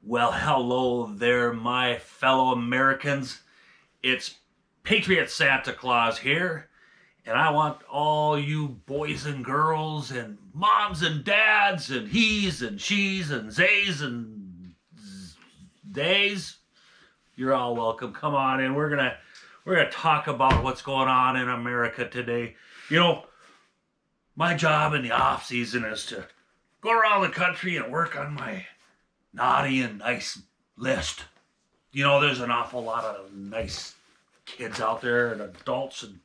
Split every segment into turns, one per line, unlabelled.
Well, hello there, my fellow Americans. It's Patriot Santa Claus here, and I want all you boys and girls and moms and dads and he's and she's and zays and days. You're all welcome. Come on in. We're gonna talk about what's going on in America today. You know, my job in the off season is to go around the country and work on my naughty and nice list. There's an awful lot of nice kids out there and adults. And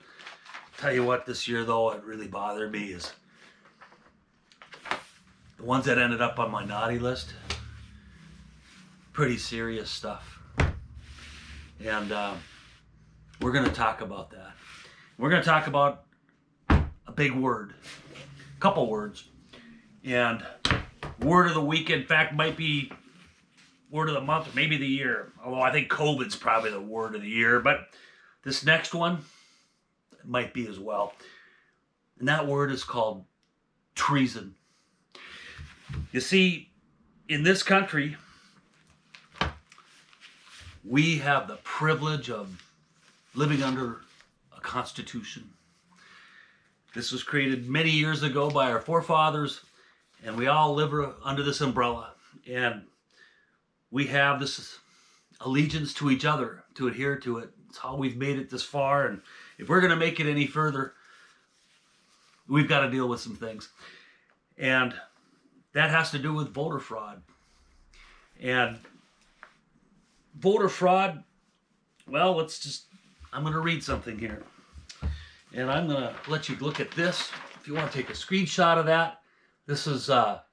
tell you what, this year though, it really bothered me is the ones that ended up on my naughty list. Pretty serious stuff. And we're going to talk about that. We're going to talk about a big word, a couple words. And word of the week, in fact, might be word of the month, or maybe the year. Although I think COVID's probably the word of the year. But this next one might be as well. And that word is called treason. You see, in this country, we have the privilege of living under a constitution. This was created many years ago by our forefathers, and we all live under this umbrella. And we have this allegiance to each other, to adhere to it. It's how we've made it this far, and if we're going to make it any further, we've got to deal with some things. And that has to do with voter fraud. And voter fraud, well, I'm going to read something here. And I'm going to let you look at this. If you want to take a screenshot of that, this is a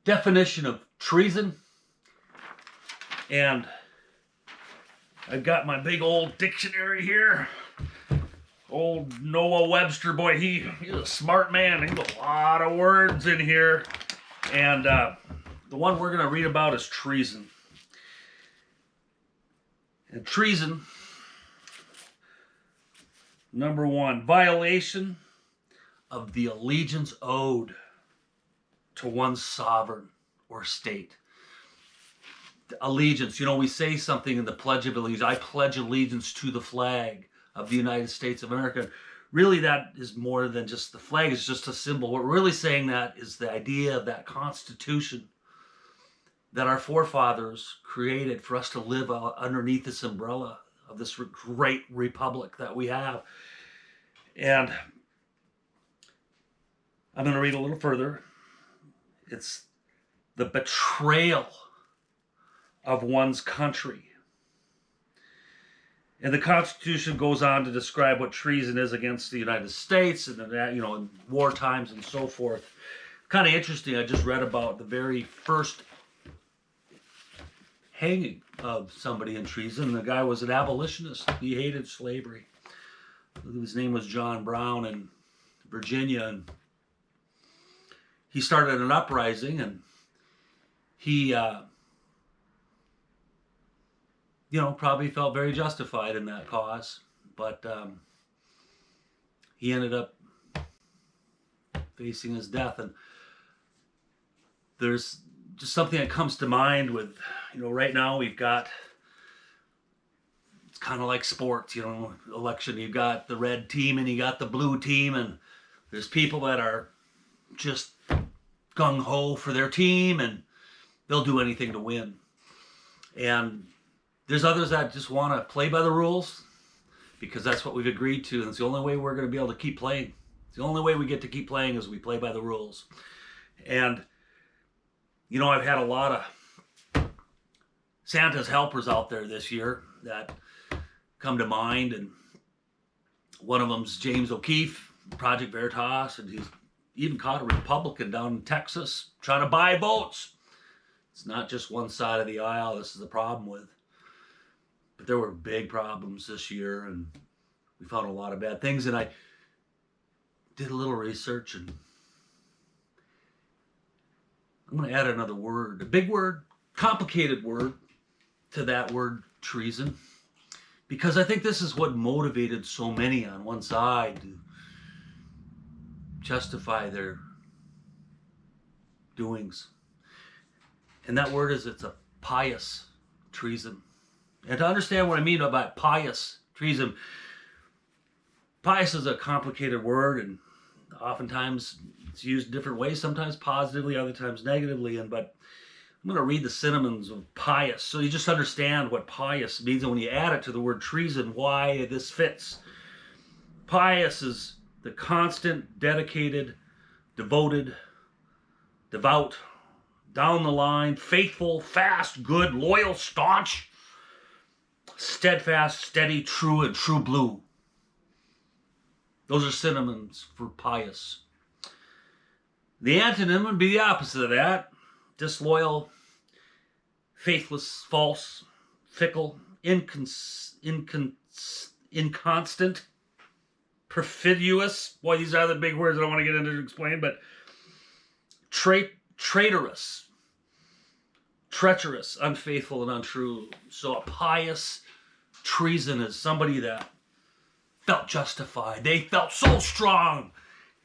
definition of treason. And I've got my big old dictionary here. Old Noah Webster, boy, he's a smart man. He's a lot of words in here. And the one we're going to read about is treason. And treason, number one, violation of the allegiance owed to one's sovereign or state. Allegiance, we say something in the Pledge of Allegiance. I pledge allegiance to the flag of the United States of America. Really, that is more than just the flag. It's just a symbol. What we're really saying that is the idea of that Constitution that our forefathers created for us to live underneath this umbrella of this great republic that we have. And I'm going to read a little further. It's the betrayal of one's country. And the Constitution goes on to describe what treason is against the United States and in war times and so forth. Kind of interesting. I just read about the very first hanging of somebody in treason. The guy was an abolitionist. He hated slavery. His name was John Brown in Virginia, and he started an uprising, and he probably felt very justified in that cause, but he ended up facing his death. And there's just something that comes to mind with, right now we've got, it's kind of like sports, election. You've got the red team and you got the blue team, and there's people that are just gung-ho for their team and they'll do anything to win. And there's others that just want to play by the rules because that's what we've agreed to, and it's the only way we're going to be able to keep playing. It's the only way we get to keep playing is we play by the rules. And I've had a lot of Santa's helpers out there this year that come to mind, and one of them's James O'Keefe, Project Veritas, and he's even caught a Republican down in Texas trying to buy votes. It's not just one side of the aisle this is the problem with. But there were big problems this year, and we found a lot of bad things. And I did a little research, and I'm going to add another word, a big word, complicated word, to that word treason, because I think this is what motivated so many on one side to justify their doings. And that word is, it's a pious treason. And to understand what I mean by pious treason, pious is a complicated word, and oftentimes it's used different ways, sometimes positively, other times negatively. But I'm going to read the synonyms of pious so you just understand what pious means, and when you add it to the word treason, why this fits. Pious is the constant, dedicated, devoted, devout, down the line, faithful, fast, good, loyal, staunch, steadfast, steady, true, and true blue. Those are synonyms for pious. The antonym would be the opposite of that. Disloyal, faithless, false, fickle, inconstant, perfidious. Boy, these are the big words I don't want to get into to explain, but traitorous, treacherous, unfaithful, and untrue. So a pious treason is somebody that felt justified. They felt so strong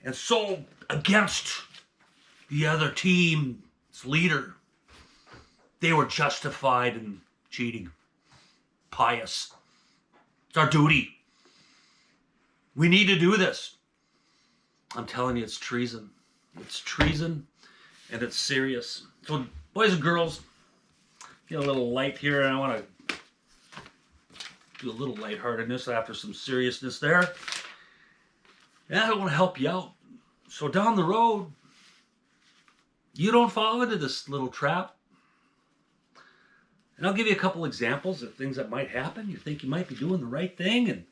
and so against the other team's leader. They were justified in cheating. Pious. It's our duty. We need to do this. I'm telling you, it's treason. It's treason, and it's serious. So, boys and girls, get a little light here, and I want to do a little lightheartedness after some seriousness there. And I want to help you out. So down the road, you don't fall into this little trap. And I'll give you a couple examples of things that might happen. You think you might be doing the right thing, and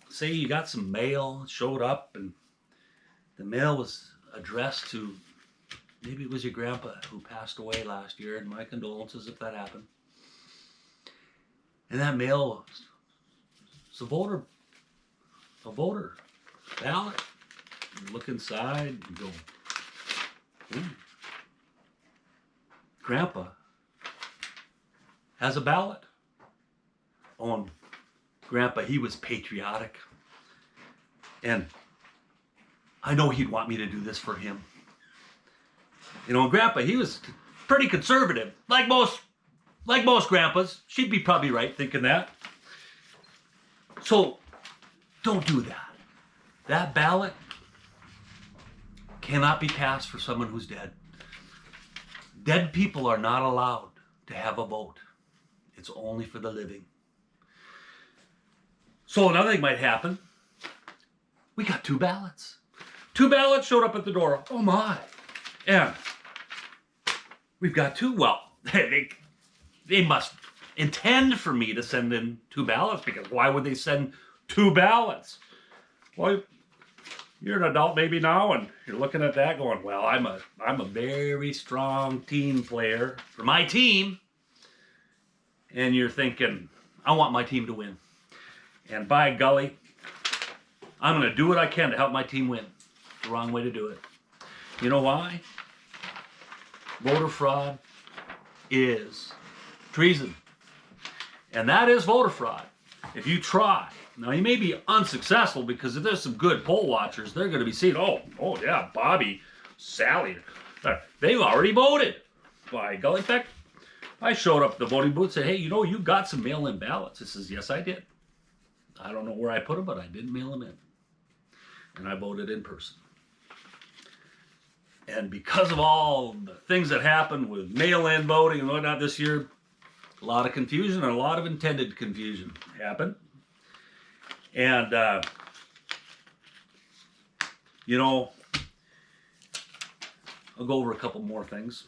say you got some mail, showed up, and the mail was addressed to, maybe it was your grandpa who passed away last year, and my condolences if that happened. And that mail was a voter ballot. You look inside and go, ooh, Grandpa has a ballot. On Grandpa, he was patriotic. And I know he'd want me to do this for him. Grandpa, he was pretty conservative, like most grandpas. She'd be probably right thinking that. So don't do that. That ballot cannot be cast for someone who's dead. Dead people are not allowed to have a vote. It's only for the living. So another thing might happen. We got 2 ballots. 2 ballots showed up at the door. Oh my. And we've got 2. Well, they must intend for me to send in 2 ballots, because why would they send 2 ballots? Well, you're an adult maybe now, and you're looking at that going, well, I'm a very strong team player for my team. And you're thinking, I want my team to win. And by golly, I'm going to do what I can to help my team win. The wrong way to do it. You know why? Voter fraud is treason. And that is voter fraud. If you try. Now, you may be unsuccessful, because if there's some good poll watchers, they're going to be seeing, oh yeah, Bobby, Sally, they've already voted. By golly, in fact, I showed up at the voting booth and said, hey, you got some mail-in ballots. It says, yes, I did. I don't know where I put them, but I did mail them in. And I voted in person. And because of all the things that happened with mail-in voting and whatnot this year, a lot of confusion and a lot of intended confusion happened. And, I'll go over a couple more things.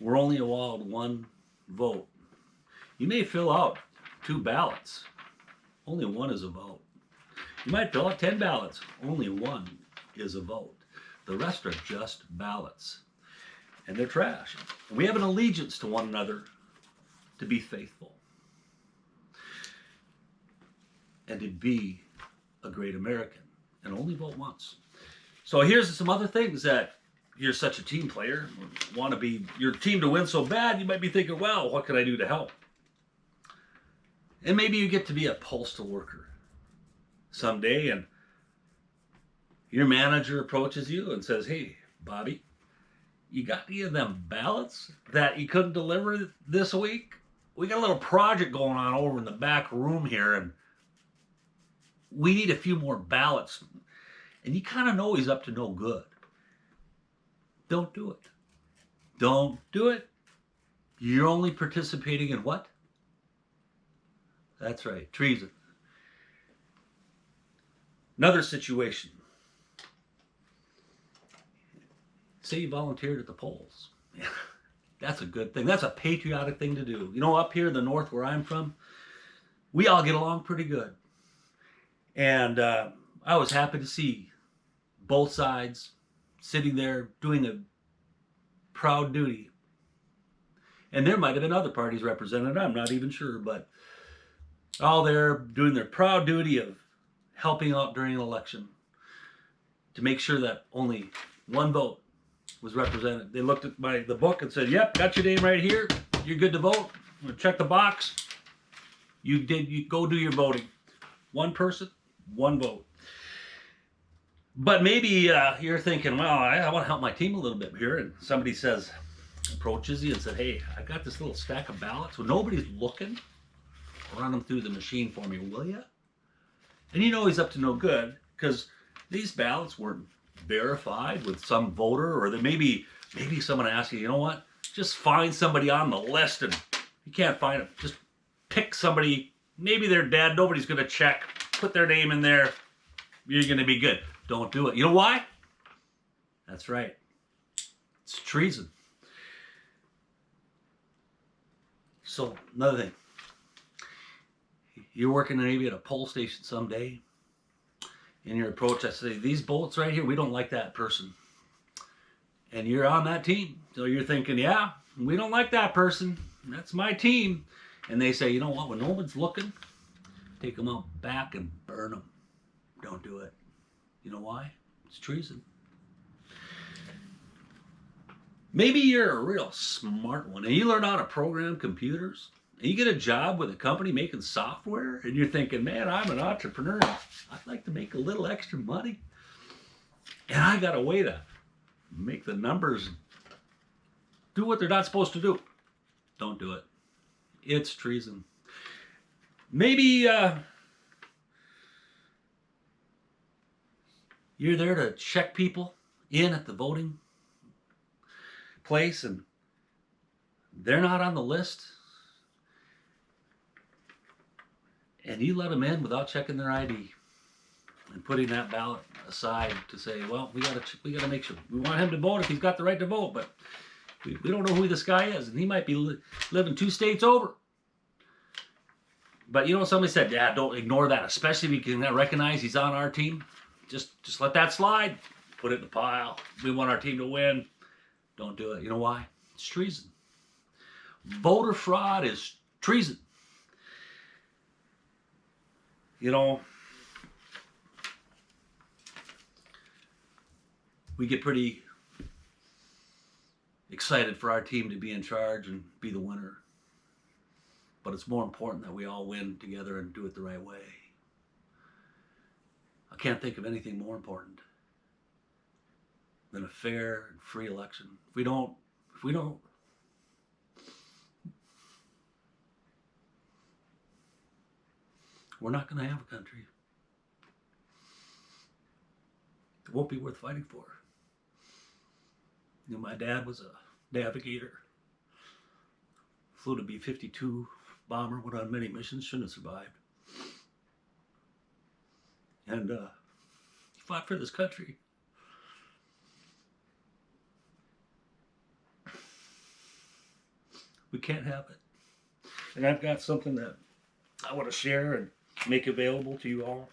We're only allowed 1 vote. You may fill out 2 ballots. Only 1 is a vote. You might fill out 10 ballots. Only 1 is a vote. The rest are just ballots. And they're trash. And we have an allegiance to one another to be faithful. And to be a great American. And only vote once. So here's some other things that you're such a team player, want to be your team to win so bad, you might be thinking, well, what can I do to help? And maybe you get to be a postal worker someday, and your manager approaches you and says, hey, Bobby, You got any of them ballots that you couldn't deliver this week? We got a little project going on over in the back room here, and we need a few more ballots. And you kind of know he's up to no good. Don't do it. Don't do it. You're only participating in what? That's right, treason. Another situation. Say you volunteered at the polls. That's a good thing. That's a patriotic thing to do. You know, up here in the north where I'm from, we all get along pretty good. And I was happy to see both sides sitting there doing a proud duty. And there might have been other parties represented, I'm not even sure, but all there doing their proud duty of helping out during an election to make sure that only one vote was represented. They looked at the book and said, yep, got your name right here. You're good to vote. I'm gonna check the box. You go do your voting. One person, one vote. But maybe you're thinking, well, I want to help my team a little bit here. And somebody approaches you and said, hey, I got this little stack of ballots. When nobody's looking, run them through the machine for me, will you? And you know he's up to no good because these ballots weren't verified with some voter, or that maybe someone asked you, you know what, just find somebody on the list, and you can't find it, just pick somebody, maybe they're dead, nobody's going to check, put their name in there, you're going to be good. Don't do it. You know why? That's right. It's treason. So, another thing. You're working maybe at a poll station someday, and your approach, I say, these bullets right here, we don't like that person. And you're on that team. So you're thinking, yeah, we don't like that person. That's my team. And they say, you know what, when no one's looking, take them out back and burn them. Don't do it. You know why? It's treason. Maybe you're a real smart one and you learn how to program computers and you get a job with a company making software and you're thinking, man, I'm an entrepreneur. I'd like to make a little extra money. And I got a way to make the numbers do what they're not supposed to do. Don't do it. It's treason. Maybe you're there to check people in at the voting place and they're not on the list. And you let them in without checking their ID and putting that ballot aside to say, well, we gotta make sure. We want him to vote if he's got the right to vote, but we don't know who this guy is, and he might be living 2 states over. But you know, somebody said, yeah, don't ignore that, especially if you can recognize he's on our team. Just let that slide. Put it in the pile. We want our team to win. Don't do it. You know why? It's treason. Voter fraud is treason. You know, we get pretty excited for our team to be in charge and be the winner. But it's more important that we all win together and do it the right way. I can't think of anything more important than a fair and free election. If we don't, we're not going to have a country. It won't be worth fighting for. You know, my dad was a navigator. Flew to B-52 bomber, went on many missions, shouldn't have survived. And he fought for this country. We can't have it. And I've got something that I want to share and make available to you all.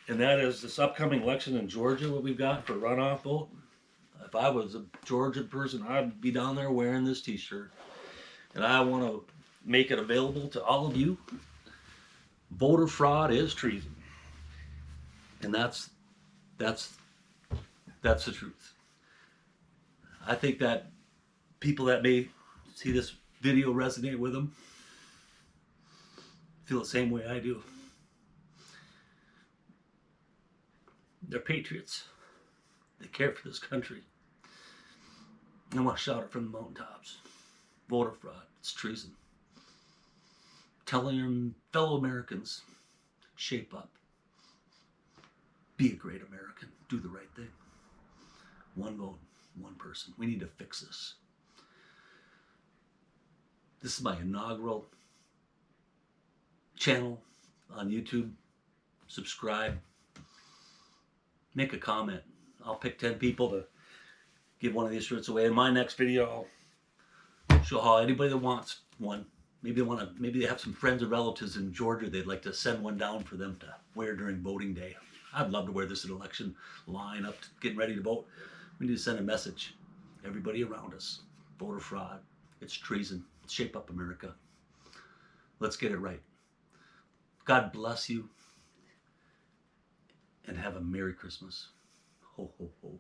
And that is this upcoming election in Georgia, what we've got for runoff vote. If I was a Georgia person, I'd be down there wearing this t-shirt. And I want to make it available to all of you. Voter fraud is treason. And that's the truth. I think that people that may see this video resonate with them feel the same way I do. They're patriots. They care for this country. I want to shout it from the mountaintops. Voter fraud. It's treason. Telling your fellow Americans, shape up. Be a great American. Do the right thing. One vote, one person. We need to fix this. This is my inaugural channel on YouTube. Subscribe. Make a comment. I'll pick 10 people to give one of these shirts away. In my next video, I'll show how anybody that wants one, maybe they have some friends or relatives in Georgia they'd like to send one down for them to wear during voting day. I'd love to wear this in election line up to getting ready to vote. We need to send a message. Everybody around us. Voter fraud. It's treason. Shape up America. Let's get it right. God bless you. And have a Merry Christmas. Ho, ho, ho.